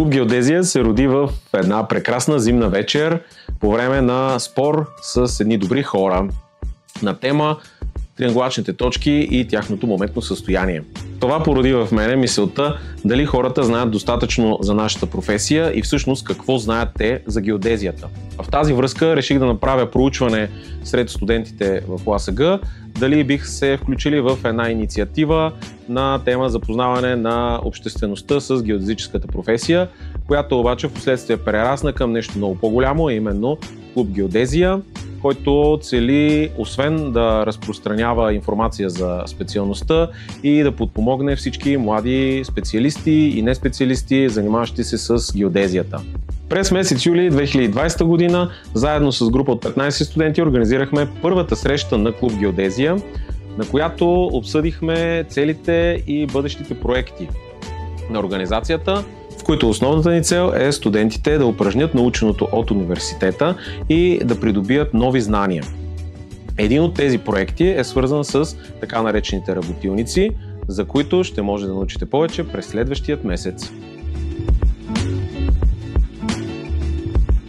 Клуб Геодезия се роди в една прекрасна зимна вечер по време на спор с едни добри хора на тема триангулачните точки и тяхното моментно състояние. Това породи в мене мисълта дали хората знаят достатъчно за нашата професия и всъщност какво знаят те за геодезията. В тази връзка реших да направя проучване сред студентите в УАСГ, дали бих се включили в една инициатива на тема запознаване на обществеността с геодезическата професия, която обаче в последствие прерасна към нещо много по-голямо, а именно Клуб Геодезия, който цели освен да разпространява информация за специалността и да подпомогне всички млади специалисти и неспециалисти, занимаващи се с геодезията. През месец юли 2020 година, заедно с група от 15 студенти, организирахме първата среща на Клуб Геодезия, на която обсъдихме целите и бъдещите проекти на организацията, в които основната ни цел е студентите да упражнят наученото от университета и да придобият нови знания. Един от тези проекти е свързан с така наречените работилници, за които ще може да научите повече през следващият месец.